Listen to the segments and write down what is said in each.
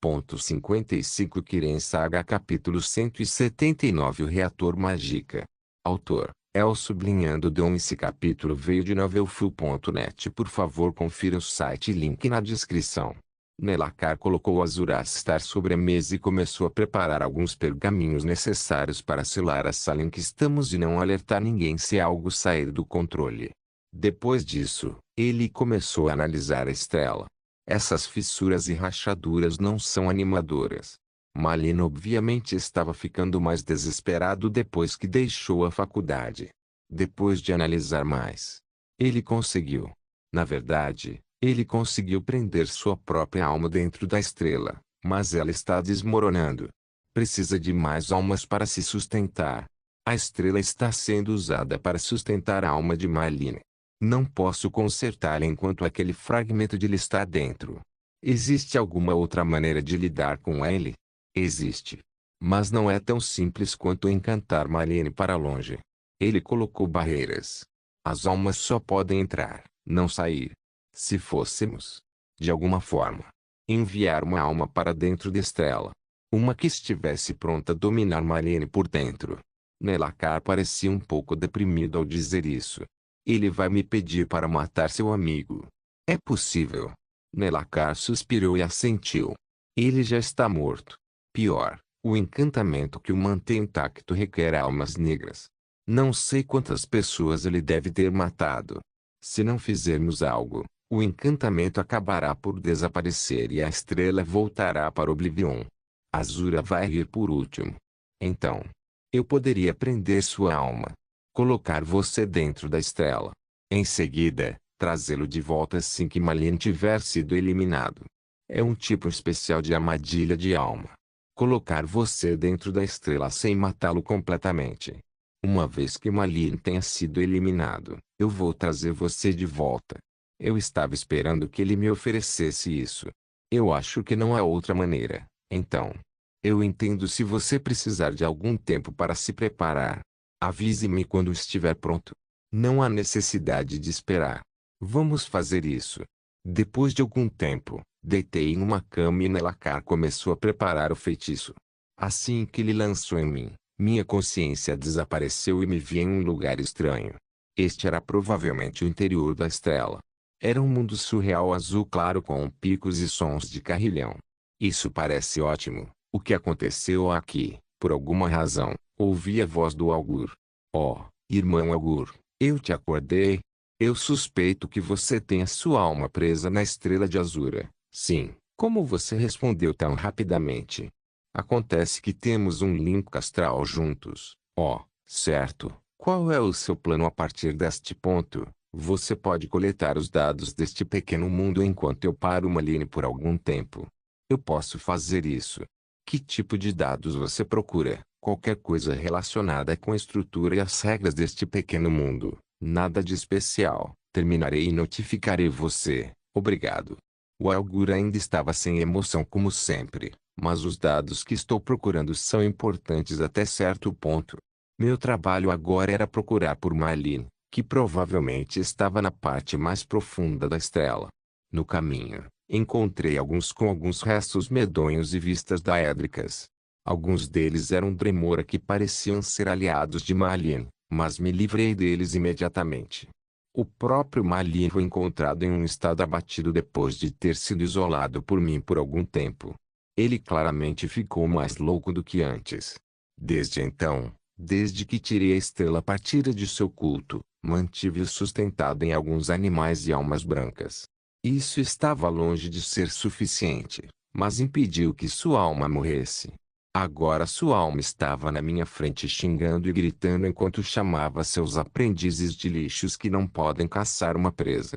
20.55 Kiren Saga Capítulo 179 O Reator Mágica. Autor: El sublinhando Dom. Esse capítulo veio de novelfull.net. Por favor confira o site, link na descrição. Melakar colocou Azurastar sobre a mesa e começou a preparar alguns pergaminhos necessários para selar a sala em que estamos e não alertar ninguém se algo sair do controle. Depois disso, ele começou a analisar a estrela. Essas fissuras e rachaduras não são animadoras. Malin obviamente estava ficando mais desesperado depois que deixou a faculdade. Depois de analisar mais, ele conseguiu. Na verdade, ele conseguiu prender sua própria alma dentro da estrela, mas ela está desmoronando. Precisa de mais almas para se sustentar. A estrela está sendo usada para sustentar a alma de Malin. Não posso consertá-la enquanto aquele fragmento de ele está dentro. Existe alguma outra maneira de lidar com ele? Existe. Mas não é tão simples quanto encantar Malin para longe. Ele colocou barreiras. As almas só podem entrar, não sair. Se fôssemos, de alguma forma, enviar uma alma para dentro da estrela, uma que estivesse pronta a dominar Malin por dentro. Melakar parecia um pouco deprimido ao dizer isso. Ele vai me pedir para matar seu amigo. É possível. Melakar suspirou e assentiu. Ele já está morto. Pior, o encantamento que o mantém intacto requer almas negras. Não sei quantas pessoas ele deve ter matado. Se não fizermos algo, o encantamento acabará por desaparecer e a estrela voltará para Oblivion. Azura vai ir por último. Então, eu poderia prender sua alma. Colocar você dentro da estrela. Em seguida, trazê-lo de volta assim que Malin tiver sido eliminado. É um tipo especial de armadilha de alma. Colocar você dentro da estrela sem matá-lo completamente. Uma vez que Malin tenha sido eliminado, eu vou trazer você de volta. Eu estava esperando que ele me oferecesse isso. Eu acho que não há outra maneira. Então, eu entendo se você precisar de algum tempo para se preparar. Avise-me quando estiver pronto. Não há necessidade de esperar. Vamos fazer isso. Depois de algum tempo, deitei em uma cama e Melakar começou a preparar o feitiço. Assim que ele lançou em mim, minha consciência desapareceu e me vi em um lugar estranho. Este era provavelmente o interior da estrela. Era um mundo surreal azul claro com picos e sons de carrilhão. Isso parece ótimo. O que aconteceu aqui? Por alguma razão, ouvi a voz do Augur. Oh, irmão Augur, eu te acordei. Eu suspeito que você tenha sua alma presa na estrela de Azura. Sim, como você respondeu tão rapidamente? Acontece que temos um link astral juntos. Oh, certo. Qual é o seu plano a partir deste ponto? Você pode coletar os dados deste pequeno mundo enquanto eu paro Malin por algum tempo. Eu posso fazer isso. Que tipo de dados você procura? Qualquer coisa relacionada com a estrutura e as regras deste pequeno mundo. Nada de especial. Terminarei e notificarei você. Obrigado. O Augur ainda estava sem emoção como sempre, mas os dados que estou procurando são importantes até certo ponto. Meu trabalho agora era procurar por Malin, que provavelmente estava na parte mais profunda da estrela. No caminho, encontrei alguns com alguns restos medonhos e vistas daédricas. Alguns deles eram Dremora que pareciam ser aliados de Malin, mas me livrei deles imediatamente. O próprio Malin foi encontrado em um estado abatido depois de ter sido isolado por mim por algum tempo. Ele claramente ficou mais louco do que antes. Desde então, desde que tirei a estrela partida de seu culto, mantive-o sustentado em alguns animais e almas brancas. Isso estava longe de ser suficiente, mas impediu que sua alma morresse. Agora sua alma estava na minha frente xingando e gritando enquanto chamava seus aprendizes de lixos que não podem caçar uma presa.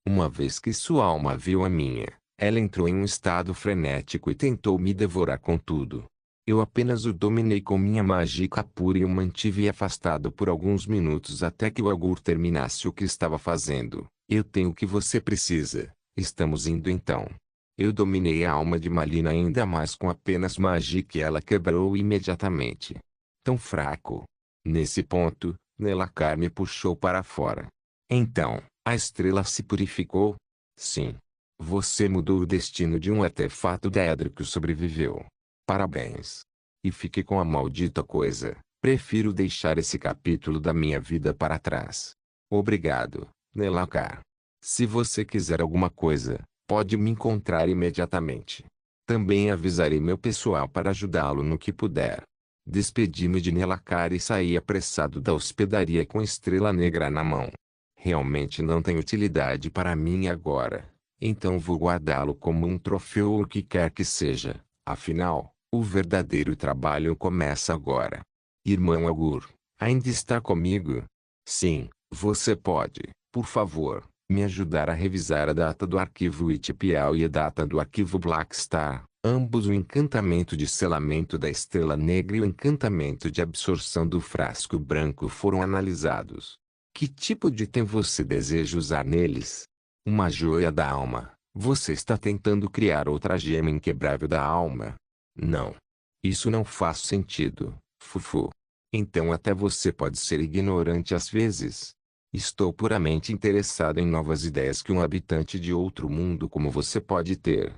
Uma vez que sua alma viu a minha, ela entrou em um estado frenético e tentou me devorar com tudo. Eu apenas o dominei com minha mágica pura e o mantive afastado por alguns minutos até que o Augur terminasse o que estava fazendo. Eu tenho o que você precisa. Estamos indo então. Eu dominei a alma de Malin ainda mais com apenas magia que ela quebrou imediatamente. Tão fraco. Nesse ponto, Melakar me puxou para fora. Então, a estrela se purificou? Sim. Você mudou o destino de um artefato Daedric que sobreviveu. Parabéns. E fique com a maldita coisa. Prefiro deixar esse capítulo da minha vida para trás. Obrigado, Nelakar. Se você quiser alguma coisa, pode me encontrar imediatamente. Também avisarei meu pessoal para ajudá-lo no que puder. Despedi-me de Nelakar e saí apressado da hospedaria com Estrela Negra na mão. Realmente não tem utilidade para mim agora, então vou guardá-lo como um troféu ou o que quer que seja. Afinal, o verdadeiro trabalho começa agora. Irmão Augur, ainda está comigo? Sim, você pode, por favor, me ajudar a revisar a data do arquivo Itipial e a data do arquivo Blackstar. Ambos o encantamento de selamento da Estrela Negra e o encantamento de absorção do frasco branco foram analisados. Que tipo de item você deseja usar neles? Uma joia da alma. Você está tentando criar outra gema inquebrável da alma? Não. Isso não faz sentido, Fufu. Então até você pode ser ignorante às vezes. Estou puramente interessado em novas ideias que um habitante de outro mundo como você pode ter.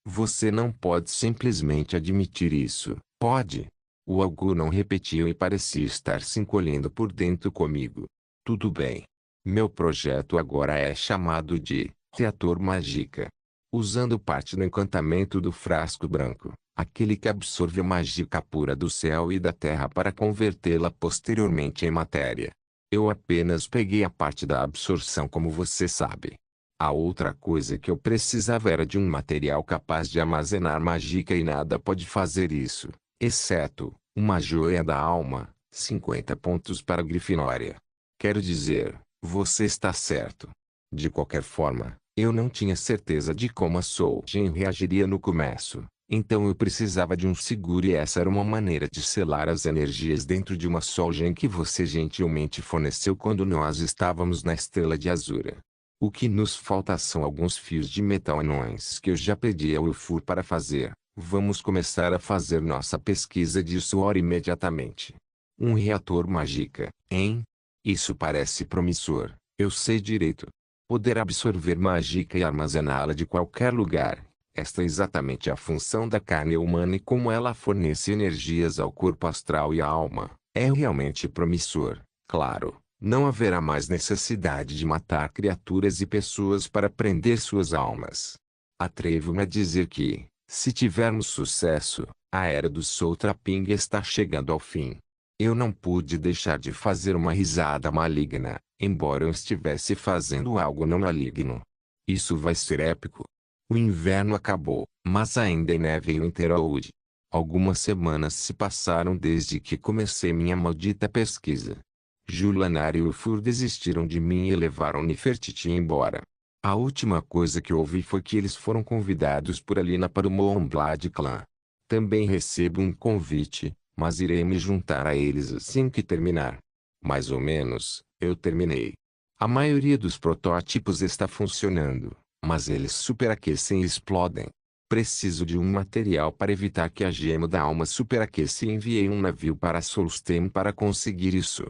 Você não pode simplesmente admitir isso, pode? O Augur não repetiu e parecia estar se encolhendo por dentro comigo. Tudo bem. Meu projeto agora é chamado de Reator Mágica. Usando parte do encantamento do frasco branco, aquele que absorve a mágica pura do céu e da terra para convertê-la posteriormente em matéria. Eu apenas peguei a parte da absorção como você sabe. A outra coisa que eu precisava era de um material capaz de armazenar mágica e nada pode fazer isso, exceto uma joia da alma, 50 pontos para a Grifinória. Quero dizer, você está certo. De qualquer forma, eu não tinha certeza de como a Soulgen reagiria no começo, então eu precisava de um seguro e essa era uma maneira de selar as energias dentro de uma Soulgen que você gentilmente forneceu quando nós estávamos na Estrela de Azura. O que nos falta são alguns fios de metal anões que eu já pedi ao Ulfur para fazer. Vamos começar a fazer nossa pesquisa disso ora imediatamente. Um reator mágica, hein? Isso parece promissor, eu sei direito. Poder absorver mágica e armazená-la de qualquer lugar. Esta é exatamente a função da carne humana e como ela fornece energias ao corpo astral e à alma. É realmente promissor, claro. Não haverá mais necessidade de matar criaturas e pessoas para prender suas almas. Atrevo-me a dizer que, se tivermos sucesso, a era do Soul Trapping está chegando ao fim. Eu não pude deixar de fazer uma risada maligna, embora eu estivesse fazendo algo não maligno. Isso vai ser épico. O inverno acabou, mas ainda é neve em Winterwood. Algumas semanas se passaram desde que comecei minha maldita pesquisa. Julanar e Ulfur desistiram de mim e levaram Nefertiti embora. A última coisa que ouvi foi que eles foram convidados por Alina para o Moonblade Clan. Também recebo um convite, mas irei me juntar a eles assim que terminar. Mais ou menos, eu terminei. A maioria dos protótipos está funcionando, mas eles superaquecem e explodem. Preciso de um material para evitar que a gema da alma superaqueça e enviei um navio para Solstheim para conseguir isso.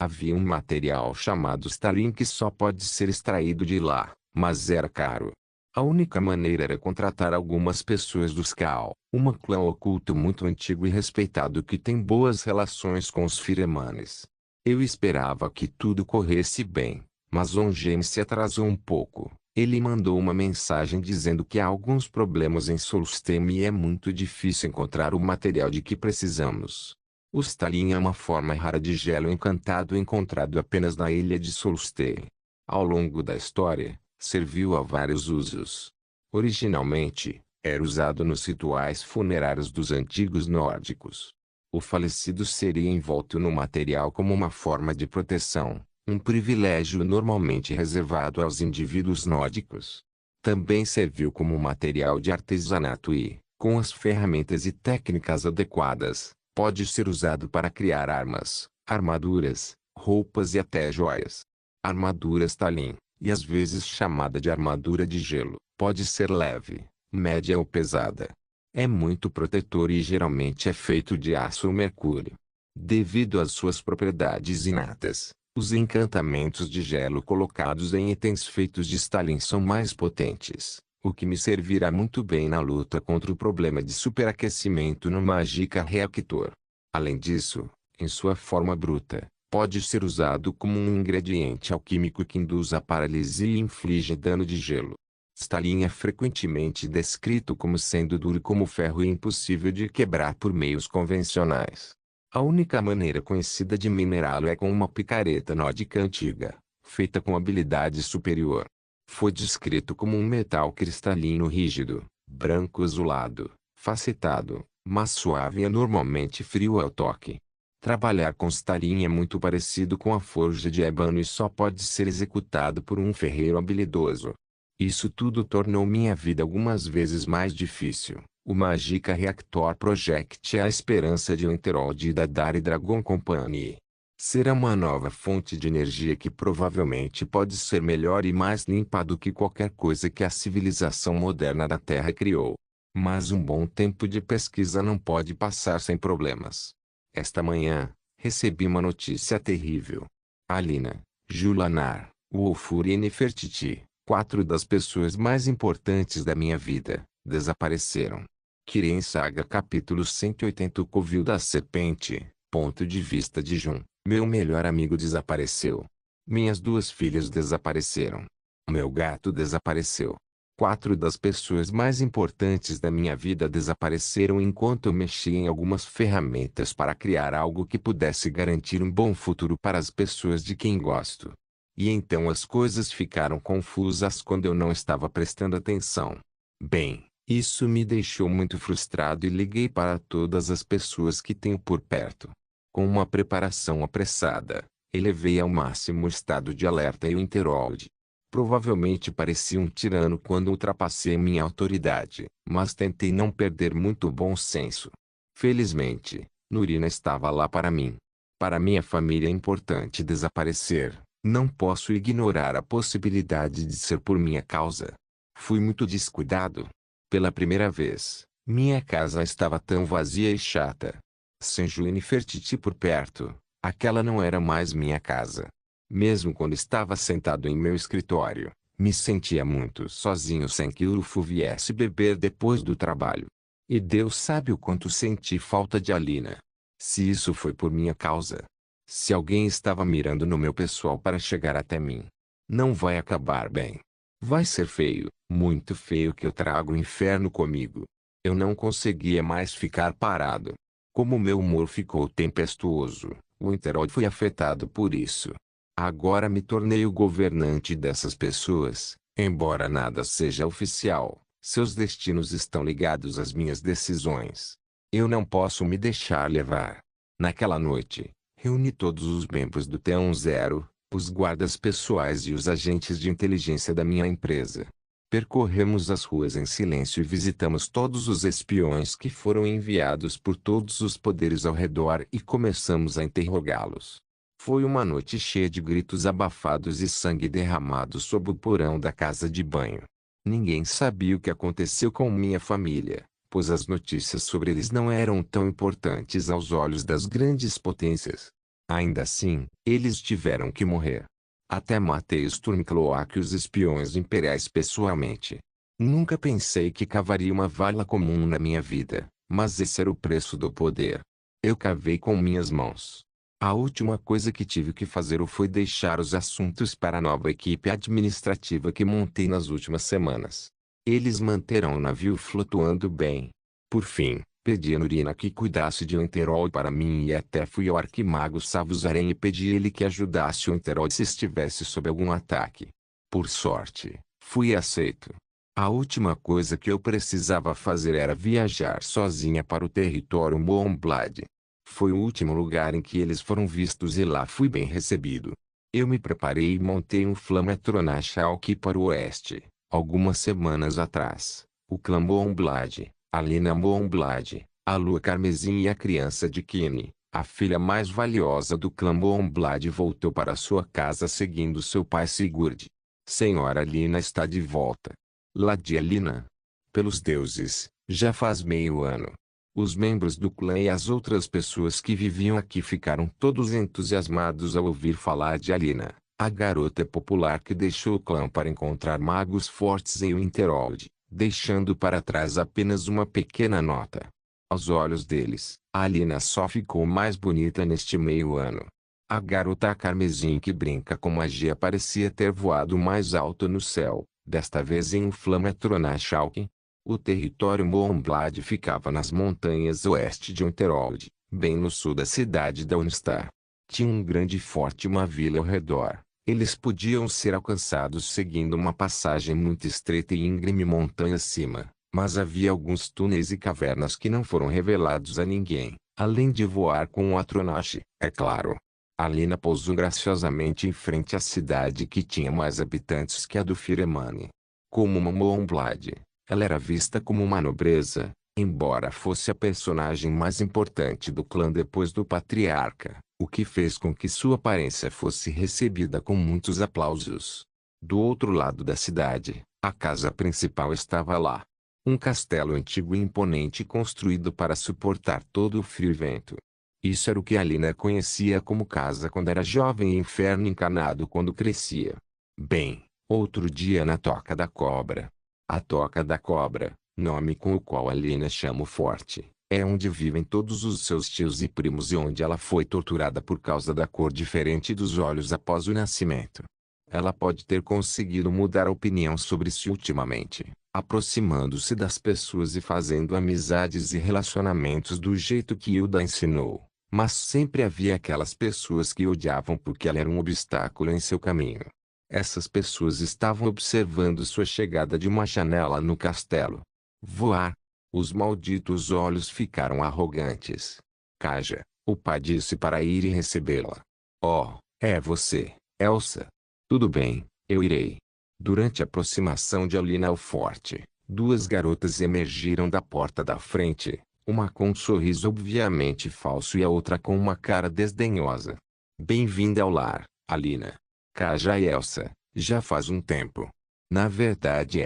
Havia um material chamado Stalin que só pode ser extraído de lá, mas era caro. A única maneira era contratar algumas pessoas do Skal, uma clã oculto muito antigo e respeitado que tem boas relações com os Firemanes. Eu esperava que tudo corresse bem, mas Ongen se atrasou um pouco. Ele mandou uma mensagem dizendo que há alguns problemas em Solstheim e é muito difícil encontrar o material de que precisamos. O Stalin é uma forma rara de gelo encantado encontrado apenas na ilha de Solstheim. Ao longo da história, serviu a vários usos. Originalmente, era usado nos rituais funerários dos antigos nórdicos. O falecido seria envolto no material como uma forma de proteção, um privilégio normalmente reservado aos indivíduos nórdicos. Também serviu como material de artesanato e, com as ferramentas e técnicas adequadas, pode ser usado para criar armas, armaduras, roupas e até joias. Armadura Stalin, e às vezes chamada de armadura de gelo, pode ser leve, média ou pesada. É muito protetor e geralmente é feito de aço ou mercúrio. Devido às suas propriedades inatas, Os encantamentos de gelo colocados em itens feitos de Stalin são mais potentes, o que me servirá muito bem na luta contra o problema de superaquecimento no Magica Reactor. Além disso, em sua forma bruta, pode ser usado como um ingrediente alquímico que induz a paralisia e inflige dano de gelo. Stalin é frequentemente descrito como sendo duro como ferro e impossível de quebrar por meios convencionais. A única maneira conhecida de minerá-lo é com uma picareta nórdica antiga, feita com habilidade superior. Foi descrito como um metal cristalino rígido, branco azulado, facetado, mas suave e anormalmente frio ao toque. Trabalhar com Stalin é muito parecido com a forja de ébano e só pode ser executado por um ferreiro habilidoso. Isso tudo tornou minha vida algumas vezes mais difícil. O Magica Reactor Project é a esperança de Winterhold e da Dari Dragon Company. Será uma nova fonte de energia que provavelmente pode ser melhor e mais limpa do que qualquer coisa que a civilização moderna da Terra criou. Mas um bom tempo de pesquisa não pode passar sem problemas. Esta manhã, recebi uma notícia terrível. Alina, Julanar, Wolfur e Nefertiti, 4 das pessoas mais importantes da minha vida, desapareceram. Kirin Saga capítulo 180 O Covil da Serpente. Ponto de vista de Jun. Meu melhor amigo desapareceu. Minhas 2 filhas desapareceram. Meu gato desapareceu. 4 das pessoas mais importantes da minha vida desapareceram enquanto eu mexia em algumas ferramentas para criar algo que pudesse garantir um bom futuro para as pessoas de quem gosto. E então as coisas ficaram confusas quando eu não estava prestando atenção. Bem, isso me deixou muito frustrado e liguei para todas as pessoas que tenho por perto. Com uma preparação apressada, elevei ao máximo o estado de alerta e o Winterhold. Provavelmente parecia um tirano quando ultrapassei minha autoridade, mas tentei não perder muito bom senso. Felizmente, Nurina estava lá para mim. Para minha família é importante desaparecer. Não posso ignorar a possibilidade de ser por minha causa. Fui muito descuidado. Pela primeira vez, minha casa estava tão vazia e chata. Sem Ju e Nefertiti por perto, aquela não era mais minha casa. Mesmo quando estava sentado em meu escritório, me sentia muito sozinho sem que Urufo viesse beber depois do trabalho. E Deus sabe o quanto senti falta de Alina. Se isso foi por minha causa. Se alguém estava mirando no meu pessoal para chegar até mim. Não vai acabar bem. Vai ser feio, muito feio que eu trago o inferno comigo. Eu não conseguia mais ficar parado. Como meu humor ficou tempestuoso, o Winterhold foi afetado por isso. Agora me tornei o governante dessas pessoas, embora nada seja oficial, seus destinos estão ligados às minhas decisões. Eu não posso me deixar levar. Naquela noite, reuni todos os membros do T10, os guardas pessoais e os agentes de inteligência da minha empresa. Percorremos as ruas em silêncio e visitamos todos os espiões que foram enviados por todos os poderes ao redor e começamos a interrogá-los. Foi uma noite cheia de gritos abafados e sangue derramado sob o porão da casa de banho. Ninguém sabia o que aconteceu com minha família, pois as notícias sobre eles não eram tão importantes aos olhos das grandes potências. Ainda assim, eles tiveram que morrer. Até matei Stormcloak e os espiões imperiais pessoalmente. Nunca pensei que cavaria uma vala comum na minha vida, mas esse era o preço do poder. Eu cavei com minhas mãos. A última coisa que tive que fazer foi deixar os assuntos para a nova equipe administrativa que montei nas últimas semanas. Eles manterão o navio flutuando bem. Por fim, pedi a Nurina que cuidasse de Winterhold para mim e até fui ao arquimago Savuzarem e pedi ele que ajudasse o Winterhold se estivesse sob algum ataque. Por sorte, fui aceito. A última coisa que eu precisava fazer era viajar sozinha para o território Moonblade. Foi o último lugar em que eles foram vistos e lá fui bem recebido. Eu me preparei e montei um Flametronachalk para o oeste. Algumas semanas atrás, o clã Moonblade, Alina Moonblade, a lua carmesim e a criança de Kine, a filha mais valiosa do clã Moonblade voltou para sua casa seguindo seu pai Sigurd. Senhora Alina está de volta. Lady Alina. Pelos deuses, já faz meio ano. Os membros do clã e as outras pessoas que viviam aqui ficaram todos entusiasmados ao ouvir falar de Alina, a garota popular que deixou o clã para encontrar magos fortes em Winterhold, deixando para trás apenas uma pequena nota. Aos olhos deles, a Alina só ficou mais bonita neste meio ano. A garota carmesim que brinca com magia parecia ter voado mais alto no céu, desta vez em Uflametronachalk. O território Moonblad ficava nas montanhas oeste de Winterhold, bem no sul da cidade da Unstar. Tinha um grande forte e uma vila ao redor. Eles podiam ser alcançados seguindo uma passagem muito estreita e íngreme montanha acima, mas havia alguns túneis e cavernas que não foram revelados a ninguém, além de voar com o Atronache, é claro. Alina pousou graciosamente em frente à cidade que tinha mais habitantes que a do Firemane. Como uma Moonblad, ela era vista como uma nobreza, embora fosse a personagem mais importante do clã depois do patriarca, o que fez com que sua aparência fosse recebida com muitos aplausos. Do outro lado da cidade, a casa principal estava lá. Um castelo antigo e imponente construído para suportar todo o frio e vento. Isso era o que Alina conhecia como casa quando era jovem e inferno encarnado quando crescia. Bem, outro dia na Toca da Cobra. A Toca da Cobra, nome com o qual Alina chama o forte, é onde vivem todos os seus tios e primos e onde ela foi torturada por causa da cor diferente dos olhos após o nascimento. Ela pode ter conseguido mudar a opinião sobre si ultimamente, aproximando-se das pessoas e fazendo amizades e relacionamentos do jeito que Hilda ensinou, mas sempre havia aquelas pessoas que odiavam porque ela era um obstáculo em seu caminho. Essas pessoas estavam observando sua chegada de uma janela no castelo. Voar. Os malditos olhos ficaram arrogantes. Kaja, o pai disse para ir e recebê-la. Oh, é você, Elsa. Tudo bem, eu irei. Durante a aproximação de Alina ao forte, duas garotas emergiram da porta da frente, uma com um sorriso obviamente falso e a outra com uma cara desdenhosa. Bem-vinda ao lar, Alina. Kaja e Elsa, já faz um tempo. Na verdade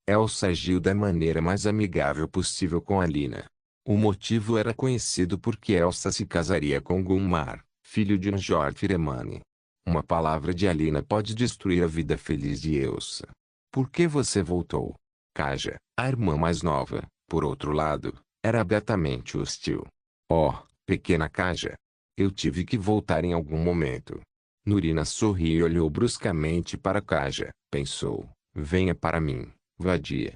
Elsa agiu da maneira mais amigável possível com Alina. O motivo era conhecido porque Elsa se casaria com Gunmar, filho de Njord Firemane. Uma palavra de Alina pode destruir a vida feliz de Elsa. Por que você voltou? Kaja, a irmã mais nova, por outro lado, era abertamente hostil. Oh, pequena Kaja. Eu tive que voltar em algum momento. Nurina sorriu e olhou bruscamente para Kaja, pensou, venha para mim, vadia.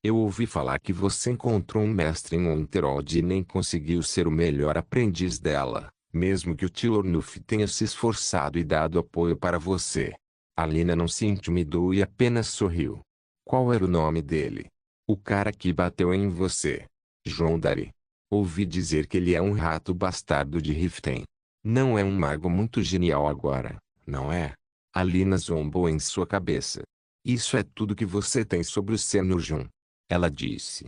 Eu ouvi falar que você encontrou um mestre em Winterhold e nem conseguiu ser o melhor aprendiz dela, mesmo que o tio Ornulf tenha se esforçado e dado apoio para você. Alina não se intimidou e apenas sorriu. Qual era o nome dele? O cara que bateu em você. Jondari. Ouvi dizer que ele é um rato bastardo de Riften. Não é um mago muito genial agora, não é? Alina zombou em sua cabeça. Isso é tudo que você tem sobre o Senurjum. Ela disse.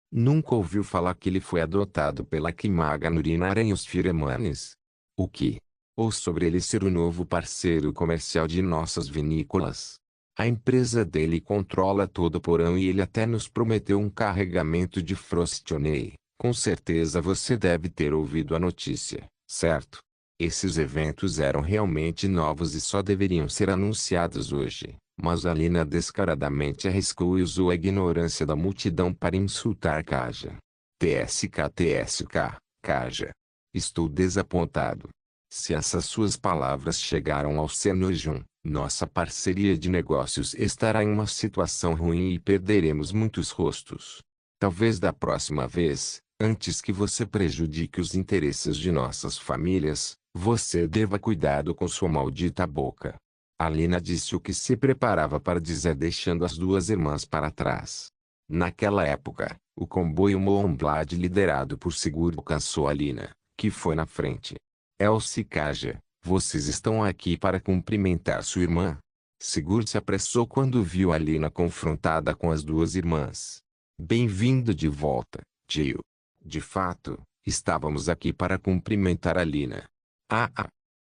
Nunca ouviu falar que ele foi adotado pela Kimaga Nurina e os Firemanes? O que? Ou sobre ele ser o novo parceiro comercial de nossas vinícolas? A empresa dele controla todo o porão e ele até nos prometeu um carregamento de Frostionei. Com certeza você deve ter ouvido a notícia, certo? Esses eventos eram realmente novos e só deveriam ser anunciados hoje, mas Alina descaradamente arriscou e usou a ignorância da multidão para insultar Kaja. TSK, Kaja. Estou desapontado. Se essas suas palavras chegaram ao Senojun, nossa parceria de negócios estará em uma situação ruim e perderemos muitos rostos. Talvez da próxima vez, antes que você prejudique os interesses de nossas famílias, você deva cuidado com sua maldita boca. Alina disse o que se preparava para dizer deixando as duas irmãs para trás. Naquela época, o comboio Moonblad liderado por Sigurd alcançou Alina, que foi na frente. Elsa e Kaja, vocês estão aqui para cumprimentar sua irmã? Sigurd se apressou quando viu Alina confrontada com as duas irmãs. Bem-vindo de volta, tio. De fato, estávamos aqui para cumprimentar Alina.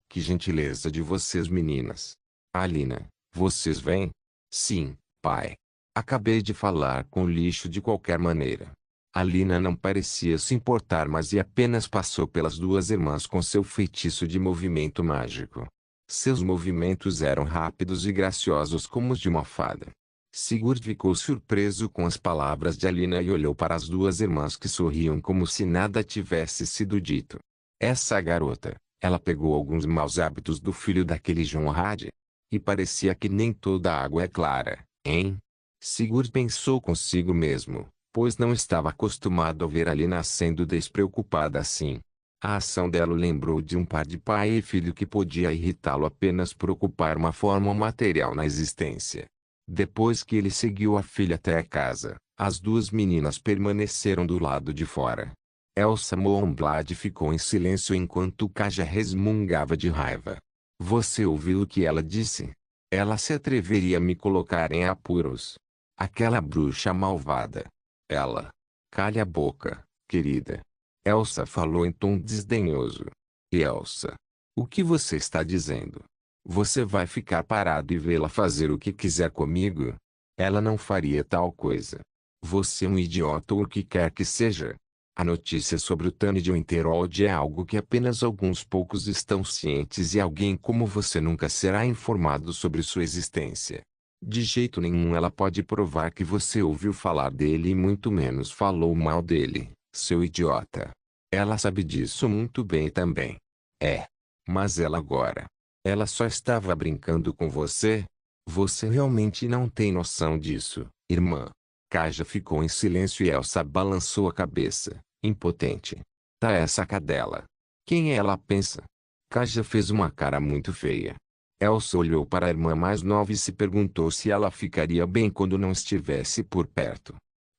Que gentileza de vocês meninas. Alina, vocês vêm? Sim, pai. Acabei de falar com o lixo de qualquer maneira. Alina não parecia se importar mais e apenas passou pelas duas irmãs com seu feitiço de movimento mágico. Seus movimentos eram rápidos e graciosos como os de uma fada. Sigurd ficou surpreso com as palavras de Alina e olhou para as duas irmãs que sorriam como se nada tivesse sido dito. Essa garota, ela pegou alguns maus hábitos do filho daquele Jonrad? E parecia que nem toda água é clara, hein? Sigurd pensou consigo mesmo, pois não estava acostumado a ver Alina sendo despreocupada assim. A ação dela o lembrou de um par de pai e filho que podia irritá-lo apenas por ocupar uma forma material na existência. Depois que ele seguiu a filha até a casa, as duas meninas permaneceram do lado de fora. Elsa Moonblade ficou em silêncio enquanto Kaja resmungava de raiva. Você ouviu o que ela disse? Ela se atreveria a me colocar em apuros. Aquela bruxa malvada. Ela. Calhe a boca, querida. Elsa falou em tom desdenhoso. E Elsa? O que você está dizendo? Você vai ficar parado e vê-la fazer o que quiser comigo? Ela não faria tal coisa. Você é um idiota ou o que quer que seja. A notícia sobre o Tânia de Winterhold é algo que apenas alguns poucos estão cientes e alguém como você nunca será informado sobre sua existência. De jeito nenhum ela pode provar que você ouviu falar dele e muito menos falou mal dele, seu idiota. Ela sabe disso muito bem também. É. Mas ela agora. Ela só estava brincando com você? Você realmente não tem noção disso, irmã. Kaja ficou em silêncio e Elsa balançou a cabeça, impotente. Tá essa cadela. Quem ela pensa? Kaja fez uma cara muito feia. Elsa olhou para a irmã mais nova e se perguntou se ela ficaria bem quando não estivesse por perto.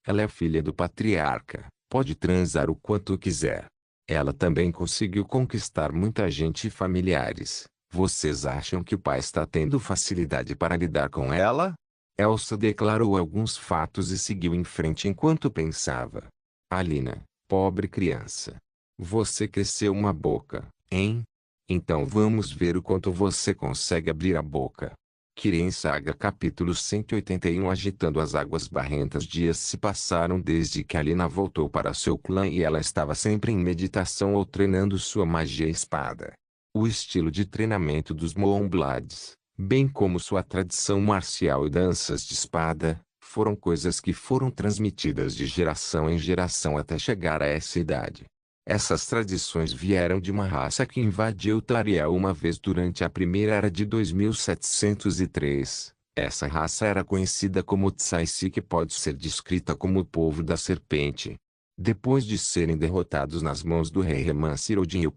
Ela é filha do patriarca, pode transar o quanto quiser. Ela também conseguiu conquistar muita gente e familiares. Vocês acham que o pai está tendo facilidade para lidar com ela? Elsa declarou alguns fatos e seguiu em frente enquanto pensava. Alina, pobre criança. Você cresceu uma boca, hein? Então vamos ver o quanto você consegue abrir a boca. Kirin Saga capítulo 181. Agitando as águas barrentas. Dias se passaram desde que Alina voltou para seu clã e ela estava sempre em meditação ou treinando sua magia espada. O estilo de treinamento dos Moonblades, bem como sua tradição marcial e danças de espada, foram coisas que foram transmitidas de geração em geração até chegar a essa idade. Essas tradições vieram de uma raça que invadiu Tariel uma vez durante a primeira era de 2703. Essa raça era conhecida como Tsaisi, que pode ser descrita como o povo da serpente. Depois de serem derrotados nas mãos do rei Reman Odin I,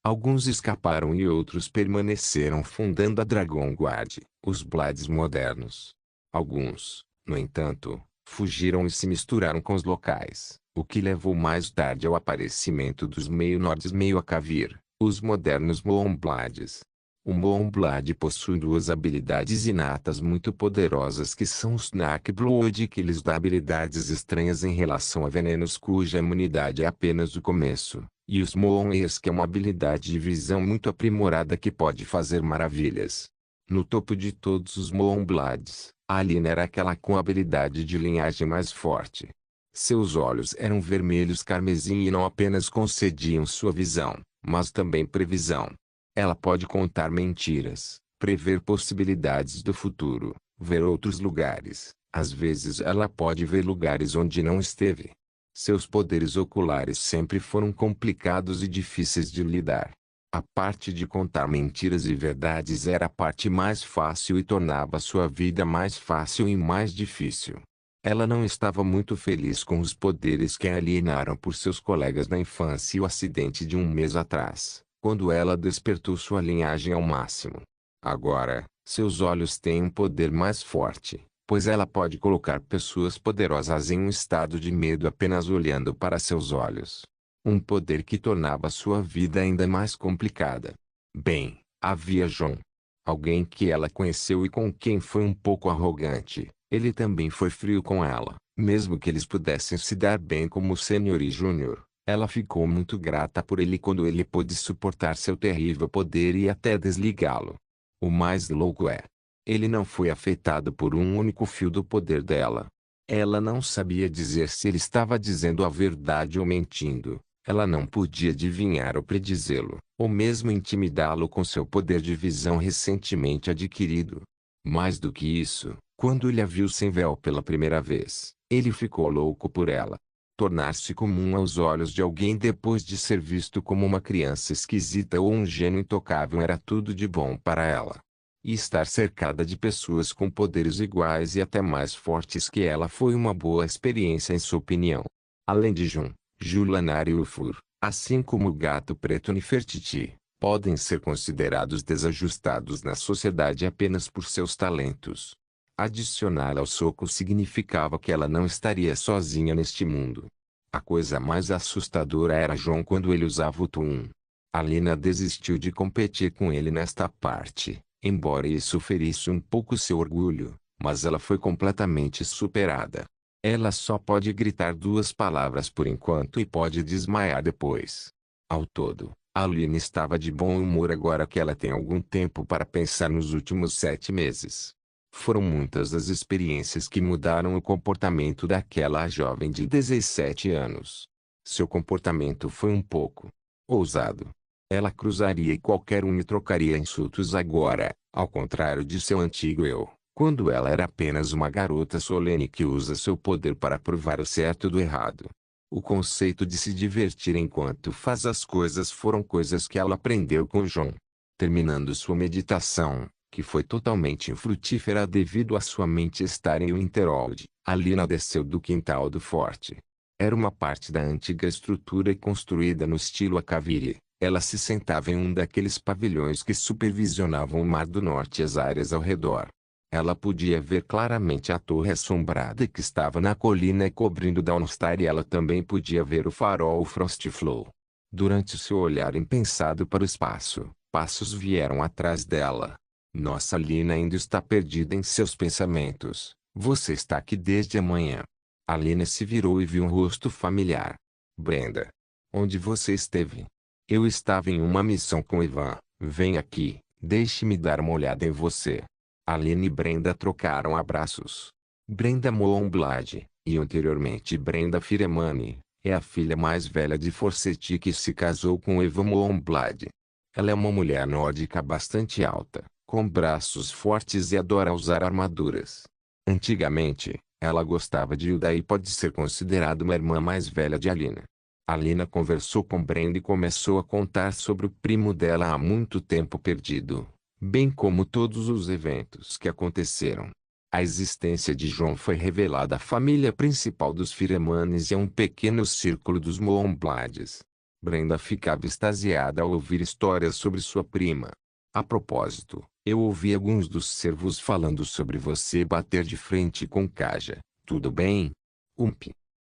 alguns escaparam e outros permaneceram fundando a Dragon Guard, os Blades modernos. Alguns, no entanto, fugiram e se misturaram com os locais, o que levou mais tarde ao aparecimento dos Meio-Nordes Meio-Akavir, os modernos Moonblades. O Moonblade possui duas habilidades inatas muito poderosas que são o Snack Blood, que lhes dá habilidades estranhas em relação a venenos cuja imunidade é apenas o começo, e os Moon Ears, que é uma habilidade de visão muito aprimorada que pode fazer maravilhas. No topo de todos os Moonblades, Alina era aquela com a habilidade de linhagem mais forte. Seus olhos eram vermelhos carmesim e não apenas concediam sua visão, mas também previsão. Ela pode contar mentiras, prever possibilidades do futuro, ver outros lugares. Às vezes ela pode ver lugares onde não esteve. Seus poderes oculares sempre foram complicados e difíceis de lidar. A parte de contar mentiras e verdades era a parte mais fácil e tornava sua vida mais fácil e mais difícil. Ela não estava muito feliz com os poderes que a alienaram por seus colegas na infância e o acidente de um mês atrás, quando ela despertou sua linhagem ao máximo. Agora, seus olhos têm um poder mais forte, pois ela pode colocar pessoas poderosas em um estado de medo apenas olhando para seus olhos. Um poder que tornava sua vida ainda mais complicada. Bem, havia John. Alguém que ela conheceu e com quem foi um pouco arrogante. Ele também foi frio com ela, mesmo que eles pudessem se dar bem como sênior e júnior. Ela ficou muito grata por ele quando ele pôde suportar seu terrível poder e até desligá-lo. O mais louco é, ele não foi afetado por um único fio do poder dela. Ela não sabia dizer se ele estava dizendo a verdade ou mentindo. Ela não podia adivinhar ou predizê-lo, ou mesmo intimidá-lo com seu poder de visão recentemente adquirido. Mais do que isso, quando ele a viu sem véu pela primeira vez, ele ficou louco por ela. Tornar-se comum aos olhos de alguém depois de ser visto como uma criança esquisita ou um gênio intocável era tudo de bom para ela. E estar cercada de pessoas com poderes iguais e até mais fortes que ela foi uma boa experiência em sua opinião. Além de Jun, Julanar e Ufur, assim como o gato preto Nefertiti, podem ser considerados desajustados na sociedade apenas por seus talentos. Adicionar ao soco significava que ela não estaria sozinha neste mundo. A coisa mais assustadora era João quando ele usava o Tum. Alina desistiu de competir com ele nesta parte, embora isso ferisse um pouco seu orgulho, mas ela foi completamente superada. Ela só pode gritar 2 palavras por enquanto e pode desmaiar depois. Ao todo, Alina estava de bom humor agora que ela tem algum tempo para pensar nos últimos 7 meses. Foram muitas as experiências que mudaram o comportamento daquela jovem de 17 anos. Seu comportamento foi um pouco ousado. Ela cruzaria qualquer um e trocaria insultos agora, ao contrário de seu antigo eu, quando ela era apenas uma garota solene que usa seu poder para provar o certo do errado. O conceito de se divertir enquanto faz as coisas foram coisas que ela aprendeu com John. Terminando sua meditação, que foi totalmente infrutífera devido a sua mente estar em Winterhold, Alina desceu do quintal do forte. Era uma parte da antiga estrutura construída no estilo Akaviri. Ela se sentava em um daqueles pavilhões que supervisionavam o Mar do Norte e as áreas ao redor. Ela podia ver claramente a torre assombrada que estava na colina cobrindo Dawnstar e ela também podia ver o farol Frostflow. Durante seu olhar impensado para o espaço, passos vieram atrás dela. Nossa Alina ainda está perdida em seus pensamentos. Você está aqui desde amanhã. Alina se virou e viu um rosto familiar. Brenda. Onde você esteve? Eu estava em uma missão com Ivan. Vem aqui, deixe-me dar uma olhada em você. Alina e Brenda trocaram abraços. Brenda Moonblade, e anteriormente Brenda Firemani, é a filha mais velha de Forseti que se casou com Ivan Moonblade. Ela é uma mulher nórdica bastante alta, com braços fortes e adora usar armaduras. Antigamente, ela gostava de Hilda e pode ser considerada uma irmã mais velha de Alina. Alina conversou com Brenda e começou a contar sobre o primo dela há muito tempo perdido, bem como todos os eventos que aconteceram. A existência de João foi revelada à família principal dos Firemanes e a um pequeno círculo dos Moonblades. Brenda ficava extasiada ao ouvir histórias sobre sua prima. A propósito, eu ouvi alguns dos servos falando sobre você bater de frente com Kaja. Tudo bem?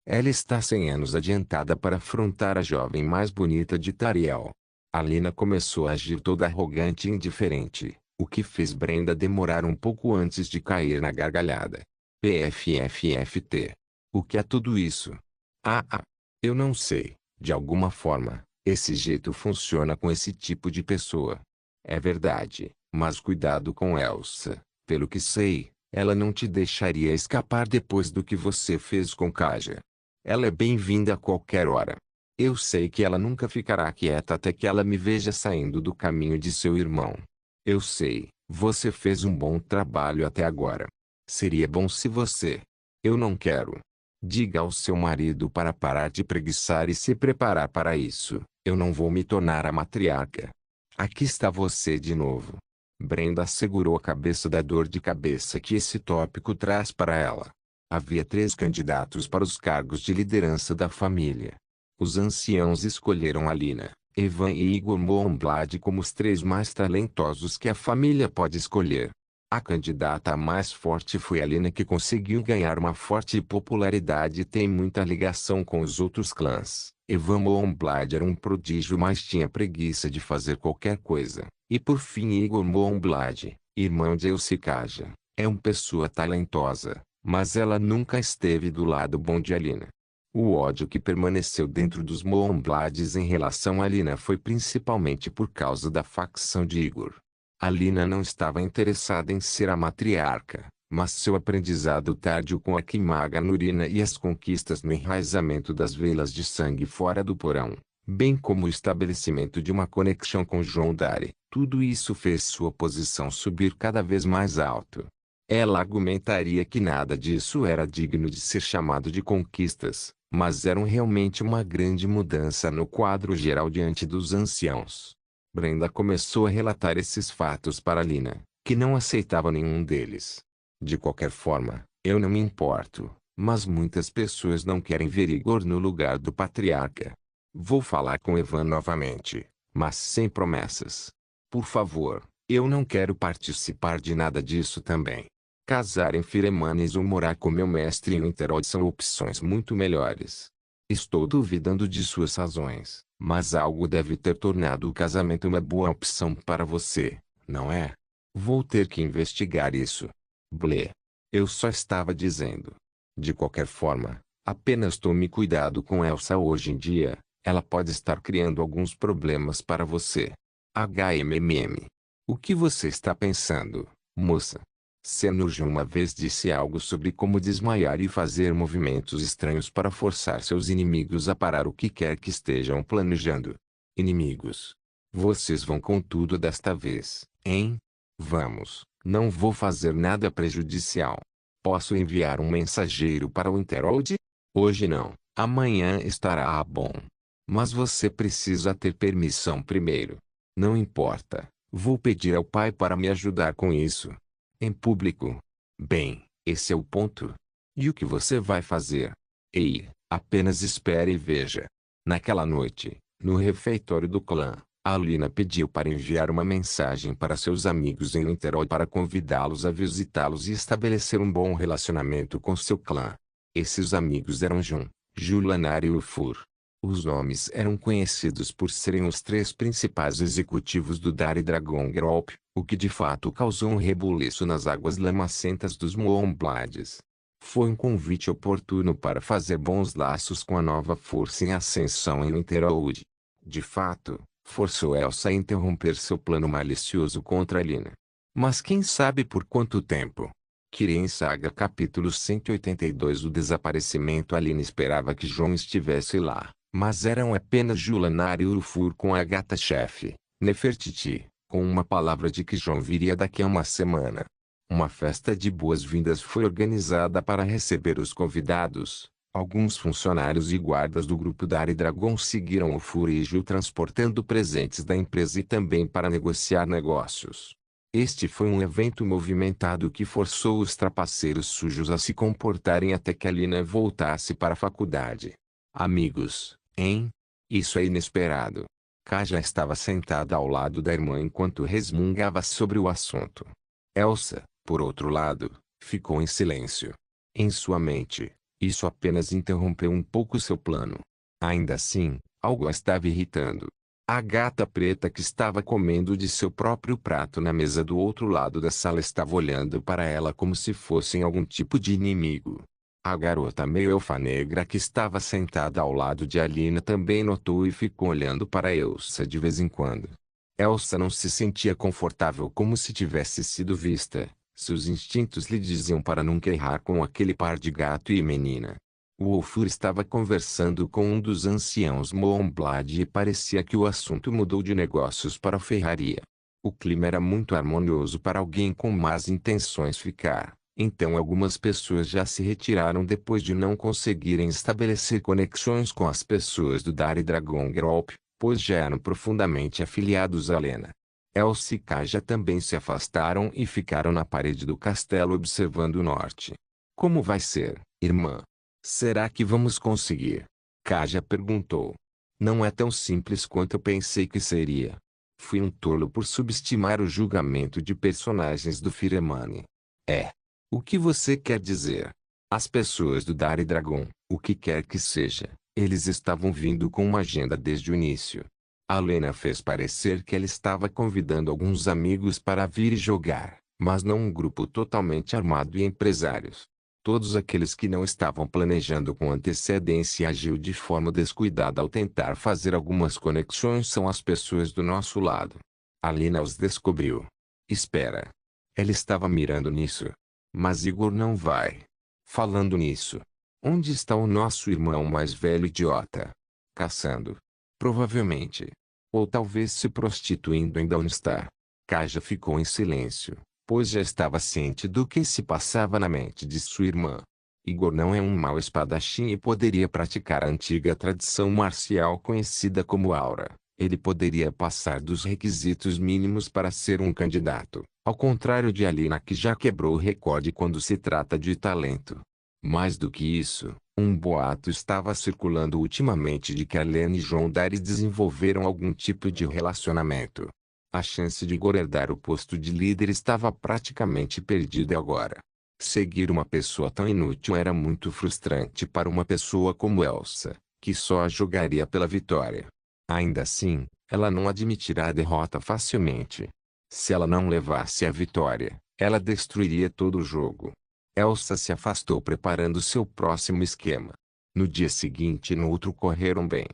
Ela está 100 anos adiantada para afrontar a jovem mais bonita de Tariel. Alina começou a agir toda arrogante e indiferente, o que fez Brenda demorar um pouco antes de cair na gargalhada. PFFFT. O que é tudo isso? Eu não sei. De alguma forma, esse jeito funciona com esse tipo de pessoa. É verdade, mas cuidado com Elsa. Pelo que sei, ela não te deixaria escapar depois do que você fez com Kaja. Ela é bem-vinda a qualquer hora. Eu sei que ela nunca ficará quieta até que ela me veja saindo do caminho de seu irmão. Eu sei, você fez um bom trabalho até agora. Seria bom se você... Eu não quero. Diga ao seu marido para parar de preguiçar e se preparar para isso. Eu não vou me tornar a matriarca. Aqui está você de novo. Brenda segurou a cabeça da dor de cabeça que esse tópico traz para ela. Havia 3 candidatos para os cargos de liderança da família. Os anciãos escolheram Alina, Evan e Igor Moonblade como os 3 mais talentosos que a família pode escolher. A candidata mais forte foi Alina, que conseguiu ganhar uma forte popularidade e tem muita ligação com os outros clãs. Evan Moonblade era um prodígio, mas tinha preguiça de fazer qualquer coisa. E por fim Igor Moonblade, irmão de Elsa Kaja, é uma pessoa talentosa, mas ela nunca esteve do lado bom de Alina. O ódio que permaneceu dentro dos Moonblades em relação a Alina foi principalmente por causa da facção de Igor. Alina não estava interessada em ser a matriarca, Mas seu aprendizado tardio com a queimaga na urina e as conquistas no enraizamento das velas de sangue fora do porão, bem como o estabelecimento de uma conexão com João Dari, tudo isso fez sua posição subir cada vez mais alto. Ela argumentaria que nada disso era digno de ser chamado de conquistas, mas eram realmente uma grande mudança no quadro geral diante dos anciãos. Brenda começou a relatar esses fatos para Lina, que não aceitava nenhum deles. De qualquer forma, eu não me importo, mas muitas pessoas não querem ver Igor no lugar do patriarca. Vou falar com Evan novamente, mas sem promessas. Por favor, eu não quero participar de nada disso também. Casar em Firemanes ou morar com meu mestre em Winterhold são opções muito melhores. Estou duvidando de suas razões, mas algo deve ter tornado o casamento uma boa opção para você, não é? Vou ter que investigar isso. Blé. Eu só estava dizendo. De qualquer forma, apenas tome cuidado com Elsa hoje em dia, ela pode estar criando alguns problemas para você. HMMM. O que você está pensando, moça? Senurja uma vez disse algo sobre como desmaiar e fazer movimentos estranhos para forçar seus inimigos a parar o que quer que estejam planejando. Inimigos. Vocês vão com tudo desta vez, hein? Vamos, não vou fazer nada prejudicial. Posso enviar um mensageiro para o Winterhold? Hoje não, amanhã estará bom. Mas você precisa ter permissão primeiro. Não importa, vou pedir ao pai para me ajudar com isso. Em público. Bem, esse é o ponto. E o que você vai fazer? Ei, apenas espere e veja. Naquela noite, no refeitório do clã, a Lina pediu para enviar uma mensagem para seus amigos em Winterhold para convidá-los a visitá-los e estabelecer um bom relacionamento com seu clã. Esses amigos eram Jun, Julanar e Ulfur. Os nomes eram conhecidos por serem os três principais executivos do Dari Dragon Group, o que de fato causou um rebuliço nas águas lamacentas dos Moonblades. Foi um convite oportuno para fazer bons laços com a nova força em ascensão em Winterhold. De fato, forçou Elsa a interromper seu plano malicioso contra Lina. Mas quem sabe por quanto tempo? Kirin Saga capítulo 182. O desaparecimento. A Lina esperava que João estivesse lá, mas eram apenas Julanar e Ulfur com a gata-chefe, Nefertiti, com uma palavra de que João viria daqui a uma semana. Uma festa de boas-vindas foi organizada para receber os convidados. Alguns funcionários e guardas do grupo Dari Dragon seguiram o Furígio transportando presentes da empresa e também para negociar negócios. Este foi um evento movimentado que forçou os trapaceiros sujos a se comportarem até que a Lina voltasse para a faculdade. Amigos, hein? Isso é inesperado. Kaja estava sentada ao lado da irmã enquanto resmungava sobre o assunto. Elsa, por outro lado, ficou em silêncio. Em sua mente, isso apenas interrompeu um pouco seu plano. Ainda assim, algo a estava irritando. A gata preta que estava comendo de seu próprio prato na mesa do outro lado da sala estava olhando para ela como se fossem algum tipo de inimigo. A garota meio elfa negra que estava sentada ao lado de Alina também notou e ficou olhando para Elsa de vez em quando. Elsa não se sentia confortável como se tivesse sido vista. Seus instintos lhe diziam para nunca errar com aquele par de gato e menina. O Ulfur estava conversando com um dos anciãos Moonblade e parecia que o assunto mudou de negócios para a ferraria. O clima era muito harmonioso para alguém com más intenções ficar, então algumas pessoas já se retiraram depois de não conseguirem estabelecer conexões com as pessoas do Dari Dragon Group, pois já eram profundamente afiliados a Lena. Elsa e Kaja também se afastaram e ficaram na parede do castelo observando o norte. Como vai ser, irmã? Será que vamos conseguir? Kaja perguntou. Não é tão simples quanto eu pensei que seria. Fui um tolo por subestimar o julgamento de personagens do Firemane. É. O que você quer dizer? As pessoas do Dari Dragon, o que quer que seja, eles estavam vindo com uma agenda desde o início. A Lena fez parecer que ela estava convidando alguns amigos para vir e jogar, mas não um grupo totalmente armado e empresários. Todos aqueles que não estavam planejando com antecedência e agiu de forma descuidada ao tentar fazer algumas conexões são as pessoas do nosso lado. A Lena os descobriu. Espera. Ela estava mirando nisso. Mas Igor não vai. Falando nisso, onde está o nosso irmão mais velho idiota? Caçando. Provavelmente. Ou talvez se prostituindo em Dawnstar. Kaja ficou em silêncio, pois já estava ciente do que se passava na mente de sua irmã. Igor não é um mau espadachim e poderia praticar a antiga tradição marcial conhecida como aura. Ele poderia passar dos requisitos mínimos para ser um candidato, ao contrário de Alina que já quebrou o recorde quando se trata de talento. Mais do que isso, um boato estava circulando ultimamente de que Alina e João Dares desenvolveram algum tipo de relacionamento. A chance de Igor herdar o posto de líder estava praticamente perdida agora. Seguir uma pessoa tão inútil era muito frustrante para uma pessoa como Elsa, que só jogaria pela vitória. Ainda assim, ela não admitirá a derrota facilmente. Se ela não levasse a vitória, ela destruiria todo o jogo. Elsa se afastou preparando seu próximo esquema. No dia seguinte e no outro correram bem.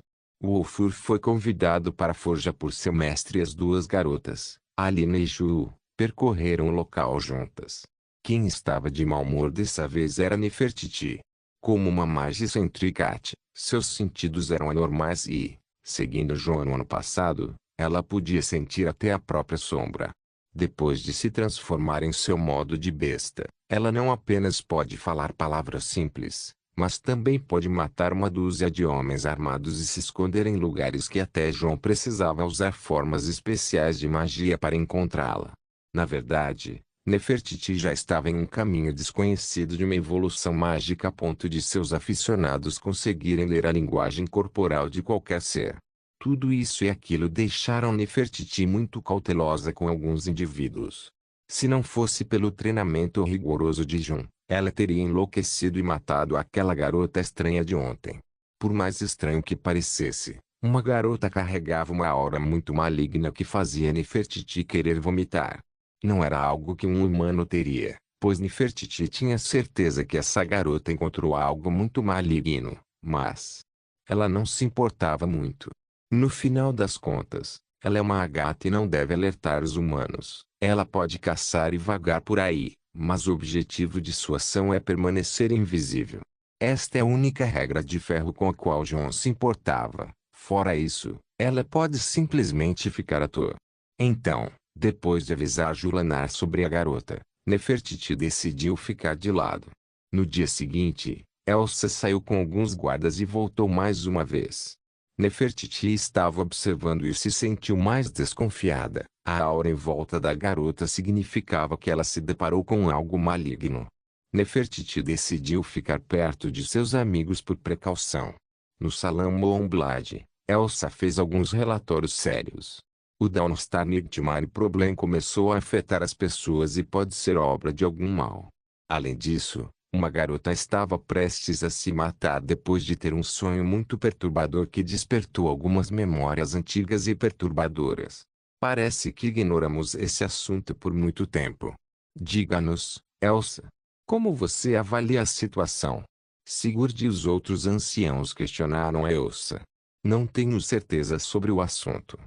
O Wolfur foi convidado para a forja por seu mestre e as duas garotas, Alina e Ju, percorreram o local juntas. Quem estava de mau humor dessa vez era Nefertiti. Como uma magia sem tricate, seus sentidos eram anormais e, seguindo João no ano passado, ela podia sentir até a própria sombra. Depois de se transformar em seu modo de besta, ela não apenas pode falar palavras simples, mas também pode matar uma dúzia de homens armados e se esconder em lugares que até João precisava usar formas especiais de magia para encontrá-la. Na verdade, Nefertiti já estava em um caminho desconhecido de uma evolução mágica a ponto de seus aficionados conseguirem ler a linguagem corporal de qualquer ser. Tudo isso e aquilo deixaram Nefertiti muito cautelosa com alguns indivíduos. Se não fosse pelo treinamento rigoroso de Jun, ela teria enlouquecido e matado aquela garota estranha de ontem. Por mais estranho que parecesse, uma garota carregava uma aura muito maligna que fazia Nefertiti querer vomitar. Não era algo que um humano teria, pois Nefertiti tinha certeza que essa garota encontrou algo muito maligno, mas ela não se importava muito. No final das contas, ela é uma gata e não deve alertar os humanos. Ela pode caçar e vagar por aí, mas o objetivo de sua ação é permanecer invisível. Esta é a única regra de ferro com a qual João se importava. Fora isso, ela pode simplesmente ficar à toa. Então, depois de avisar Julanar sobre a garota, Nefertiti decidiu ficar de lado. No dia seguinte, Elsa saiu com alguns guardas e voltou mais uma vez. Nefertiti estava observando e se sentiu mais desconfiada. A aura em volta da garota significava que ela se deparou com algo maligno. Nefertiti decidiu ficar perto de seus amigos por precaução. No salão Moonblade, Elsa fez alguns relatórios sérios. O Dawnstar Nightmare Problem começou a afetar as pessoas e pode ser obra de algum mal. Além disso, uma garota estava prestes a se matar depois de ter um sonho muito perturbador que despertou algumas memórias antigas e perturbadoras. Parece que ignoramos esse assunto por muito tempo. Diga-nos, Elsa, como você avalia a situação? Sigurd e os outros anciãos questionaram a Elsa. Não tenho certeza sobre o assunto.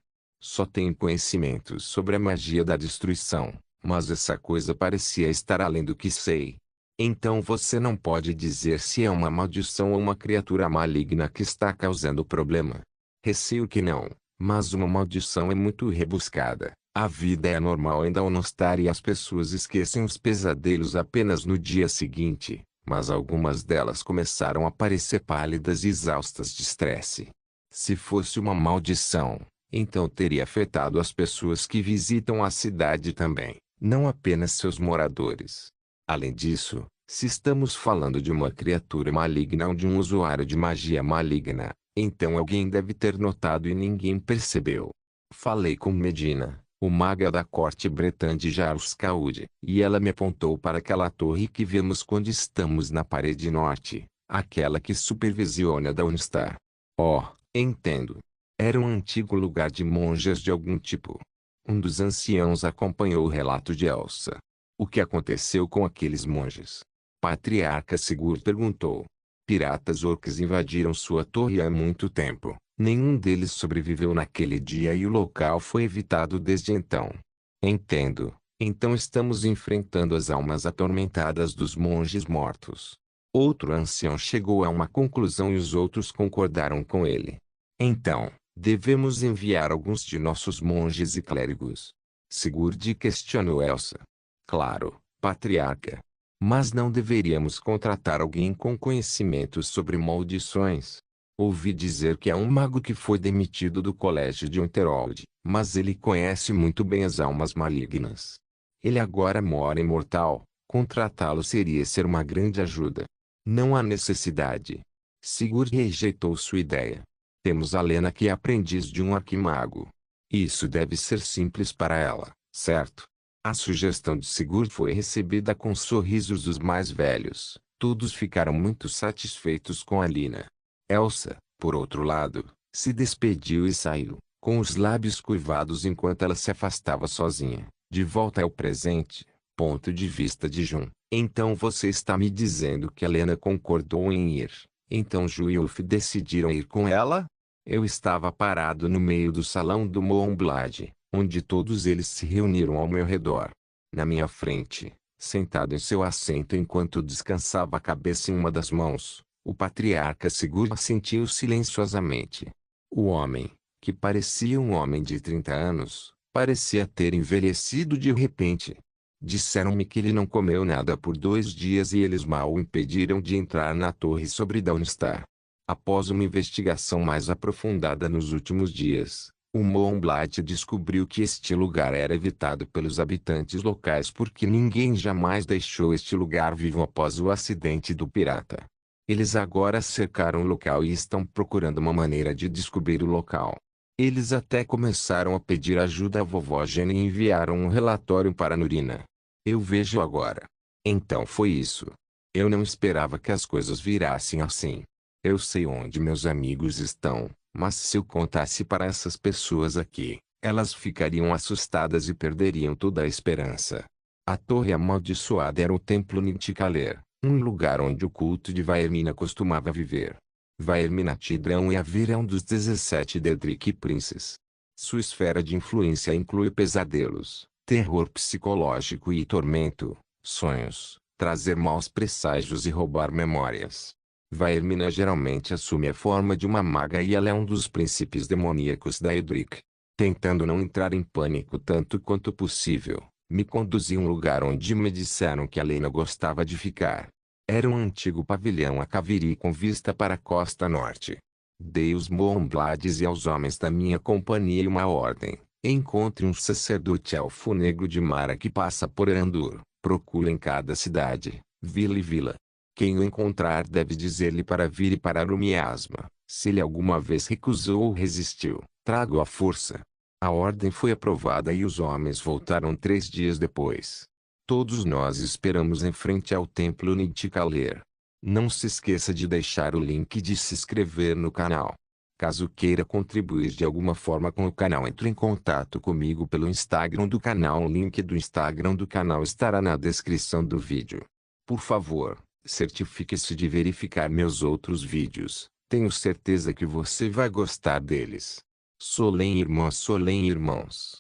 Só tenho conhecimentos sobre a magia da destruição, mas essa coisa parecia estar além do que sei. Então você não pode dizer se é uma maldição ou uma criatura maligna que está causando o problema. Receio que não, mas uma maldição é muito rebuscada. A vida é normal em Dawnstar e as pessoas esquecem os pesadelos apenas no dia seguinte, mas algumas delas começaram a parecer pálidas e exaustas de estresse. Se fosse uma maldição, então teria afetado as pessoas que visitam a cidade também, não apenas seus moradores. Além disso, se estamos falando de uma criatura maligna ou de um usuário de magia maligna, então alguém deve ter notado e ninguém percebeu. Falei com Medina, o maga da corte bretã de Jarlskaud, e ela me apontou para aquela torre que vemos quando estamos na parede norte, aquela que supervisiona Dawnstar. Oh, entendo. Era um antigo lugar de monjas de algum tipo. Um dos anciãos acompanhou o relato de Elsa. O que aconteceu com aqueles monges? Patriarca Sigurd perguntou. Piratas orcs invadiram sua torre há muito tempo. Nenhum deles sobreviveu naquele dia e o local foi evitado desde então. Entendo. Então estamos enfrentando as almas atormentadas dos monges mortos. Outro ancião chegou a uma conclusão e os outros concordaram com ele. Então, devemos enviar alguns de nossos monges e clérigos. Sigurd questionou Elsa. Claro, patriarca. Mas não deveríamos contratar alguém com conhecimento sobre maldições. Ouvi dizer que há um mago que foi demitido do colégio de Unterold, mas ele conhece muito bem as almas malignas. Ele agora mora em Mortal. Contratá-lo seria ser uma grande ajuda. Não há necessidade. Sigurd rejeitou sua ideia. Temos a Lena que é aprendiz de um arquimago. Isso deve ser simples para ela, certo? A sugestão de Sigurd foi recebida com sorrisos dos mais velhos. Todos ficaram muito satisfeitos com a Lina. Elsa, por outro lado, se despediu e saiu, com os lábios curvados enquanto ela se afastava sozinha, de volta ao presente. Ponto de vista de Jun. Então você está me dizendo que a Lena concordou em ir. Então Ju e Ulf decidiram ir com ela? Eu estava parado no meio do salão do Moonblade, onde todos eles se reuniram ao meu redor. Na minha frente, sentado em seu assento enquanto descansava a cabeça em uma das mãos, o patriarca Sigurd assentiu silenciosamente. O homem, que parecia um homem de 30 anos, parecia ter envelhecido de repente. Disseram-me que ele não comeu nada por 2 dias e eles mal o impediram de entrar na torre sobre Dawnstar. Após uma investigação mais aprofundada nos últimos dias, o Moonblight descobriu que este lugar era evitado pelos habitantes locais porque ninguém jamais deixou este lugar vivo após o acidente do pirata. Eles agora cercaram o local e estão procurando uma maneira de descobrir o local. Eles até começaram a pedir ajuda à vovó Jenny e enviaram um relatório para Nurina. Eu vejo agora. Então foi isso. Eu não esperava que as coisas virassem assim. Eu sei onde meus amigos estão, mas se eu contasse para essas pessoas aqui, elas ficariam assustadas e perderiam toda a esperança. A torre amaldiçoada era o templo Nidhikaler, um lugar onde o culto de Vaermina costumava viver. Vaermina Tidrão e Avir é um dos 17 Daedric Princes. Sua esfera de influência inclui pesadelos, terror psicológico e tormento, sonhos, trazer maus presságios e roubar memórias. Vaermina geralmente assume a forma de uma maga e ela é um dos príncipes demoníacos da Edric. Tentando não entrar em pânico tanto quanto possível, me conduzi a um lugar onde me disseram que a Lena gostava de ficar. Era um antigo pavilhão a Kaviri com vista para a costa norte. Dei os Moonblades e aos homens da minha companhia uma ordem. Encontre um sacerdote elfo negro de Mara que passa por Andur. Procure em cada cidade, vila e vila. Quem o encontrar deve dizer-lhe para vir e parar o miasma. Se ele alguma vez recusou ou resistiu, trago à força. A ordem foi aprovada e os homens voltaram 3 dias depois. Todos nós esperamos em frente ao templo Nidhikaler. Não se esqueça de deixar o link de se inscrever no canal. Caso queira contribuir de alguma forma com o canal, entre em contato comigo pelo Instagram do canal. O link do Instagram do canal estará na descrição do vídeo. Por favor, certifique-se de verificar meus outros vídeos. Tenho certeza que você vai gostar deles. Solem irmãos.